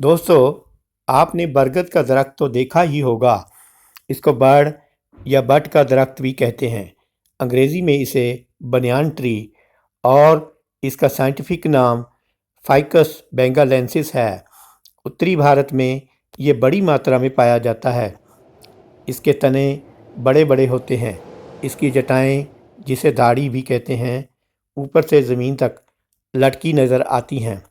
दोस्तों, आपने बरगद का दरख्त तो देखा ही होगा। इसको बर्ड या बट का दरख्त भी कहते हैं। अंग्रेज़ी में इसे बनियान ट्री और इसका साइंटिफिक नाम फाइकस बेंगालेंसिस है। उत्तरी भारत में ये बड़ी मात्रा में पाया जाता है। इसके तने बड़े बड़े होते हैं। इसकी जटाएं, जिसे दाढ़ी भी कहते हैं, ऊपर से ज़मीन तक लटकी नज़र आती हैं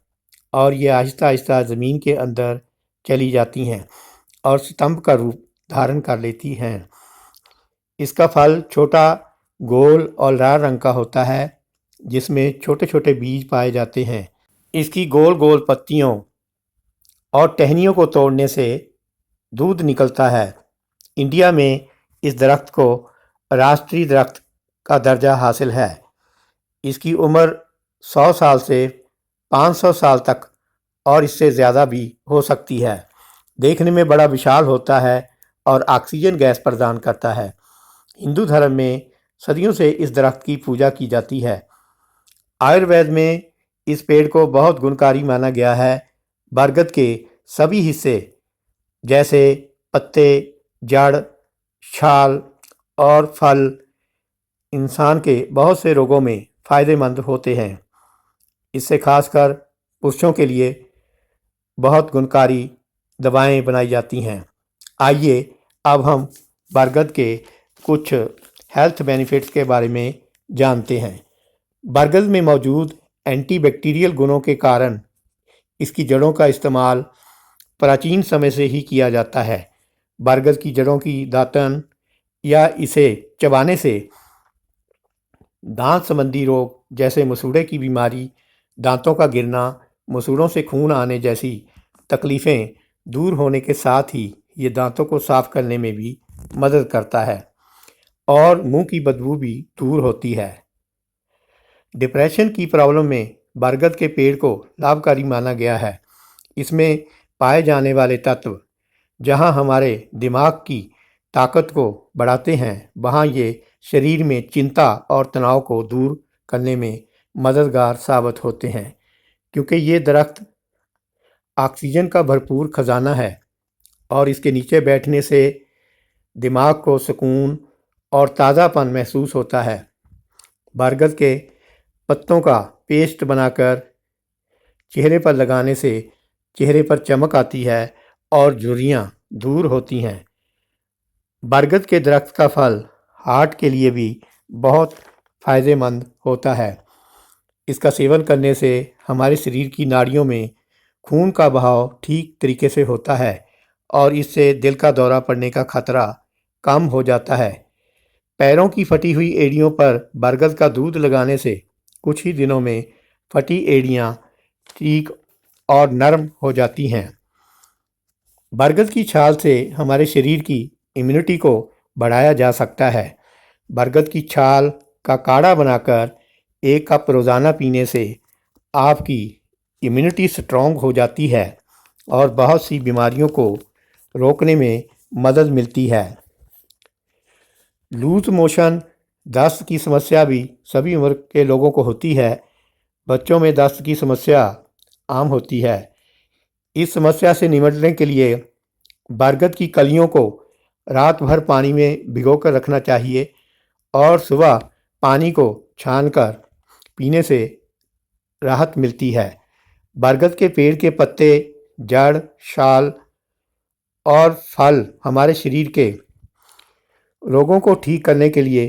और ये आहिस्ता आहिस्ता ज़मीन के अंदर चली जाती हैं और स्तंभ का रूप धारण कर लेती हैं। इसका फल छोटा, गोल और लाल रंग का होता है, जिसमें छोटे छोटे बीज पाए जाते हैं। इसकी गोल गोल पत्तियों और टहनियों को तोड़ने से दूध निकलता है। इंडिया में इस दरख्त को राष्ट्रीय दरख्त का दर्जा हासिल है। इसकी उम्र 100 साल से 500 साल तक और इससे ज़्यादा भी हो सकती है। देखने में बड़ा विशाल होता है और ऑक्सीजन गैस प्रदान करता है। हिंदू धर्म में सदियों से इस दरख्त की पूजा की जाती है। आयुर्वेद में इस पेड़ को बहुत गुणकारी माना गया है। बरगद के सभी हिस्से जैसे पत्ते, जड़, छाल और फल इंसान के बहुत से रोगों में फ़ायदेमंद होते हैं। इससे खासकर पुरुषों के लिए बहुत गुणकारी दवाएं बनाई जाती हैं। आइए अब हम बरगद के कुछ हेल्थ बेनिफिट्स के बारे में जानते हैं। बरगद में मौजूद एंटीबैक्टीरियल गुणों के कारण इसकी जड़ों का इस्तेमाल प्राचीन समय से ही किया जाता है। बरगद की जड़ों की दातन या इसे चबाने से दांत संबंधी रोग जैसे मसूड़े की बीमारी, दांतों का गिरना, मसूड़ों से खून आने जैसी तकलीफ़ें दूर होने के साथ ही ये दांतों को साफ़ करने में भी मदद करता है और मुंह की बदबू भी दूर होती है। डिप्रेशन की प्रॉब्लम में बरगद के पेड़ को लाभकारी माना गया है। इसमें पाए जाने वाले तत्व जहां हमारे दिमाग की ताकत को बढ़ाते हैं, वहां ये शरीर में चिंता और तनाव को दूर करने में मददगार साबित होते हैं। क्योंकि ये दरख्त ऑक्सीजन का भरपूर खजाना है और इसके नीचे बैठने से दिमाग को सुकून और ताज़ापन महसूस होता है। बरगद के पत्तों का पेस्ट बनाकर चेहरे पर लगाने से चेहरे पर चमक आती है और झुर्रियाँ दूर होती हैं। बरगद के दरख्त का फल हार्ट के लिए भी बहुत फ़ायदेमंद होता है। इसका सेवन करने से हमारे शरीर की नाड़ियों में खून का बहाव ठीक तरीके से होता है और इससे दिल का दौरा पड़ने का खतरा कम हो जाता है। पैरों की फटी हुई एड़ियों पर बरगद का दूध लगाने से कुछ ही दिनों में फटी एड़ियाँ ठीक और नरम हो जाती हैं। बरगद की छाल से हमारे शरीर की इम्यूनिटी को बढ़ाया जा सकता है। बरगद की छाल का काढ़ा बनाकर 1 कप रोज़ाना पीने से आपकी इम्यूनिटी स्ट्रॉन्ग हो जाती है और बहुत सी बीमारियों को रोकने में मदद मिलती है। लूज मोशन, दस्त की समस्या भी सभी उम्र के लोगों को होती है। बच्चों में दस्त की समस्या आम होती है। इस समस्या से निपटने के लिए बरगद की कलियों को रात भर पानी में भिगोकर रखना चाहिए और सुबह पानी को छानकर पीने से राहत मिलती है। बरगद के पेड़ के पत्ते, जड़, छाल और फल हमारे शरीर के रोगों को ठीक करने के लिए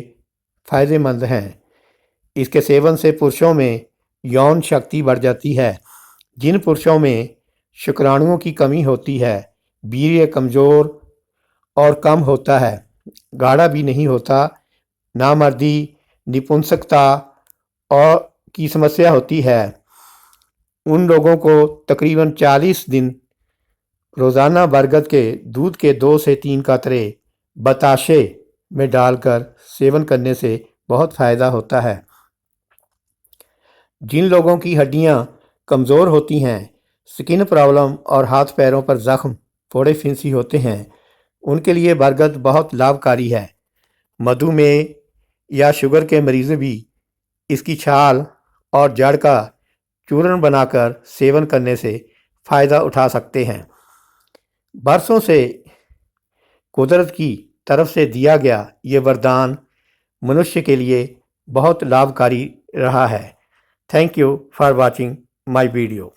फ़ायदेमंद हैं। इसके सेवन से पुरुषों में यौन शक्ति बढ़ जाती है। जिन पुरुषों में शुक्राणुओं की कमी होती है, वीर्य कमज़ोर और कम होता है, गाढ़ा भी नहीं होता, नामर्दी, निपुंसकता और की समस्या होती है, उन लोगों को तकरीबन 40 दिन रोज़ाना बरगद के दूध के 2 से 3 कतरे बताशे में डालकर सेवन करने से बहुत फ़ायदा होता है। जिन लोगों की हड्डियां कमज़ोर होती हैं, स्किन प्रॉब्लम और हाथ पैरों पर ज़ख्म, फोड़े फिंसी होते हैं, उनके लिए बरगद बहुत लाभकारी है। मधुमेह या शुगर के मरीज़ भी इसकी छाल और जड़ का चूर्ण बनाकर सेवन करने से फ़ायदा उठा सकते हैं। बरसों से कुदरत की तरफ से दिया गया ये वरदान मनुष्य के लिए बहुत लाभकारी रहा है। Thank you for watching my video.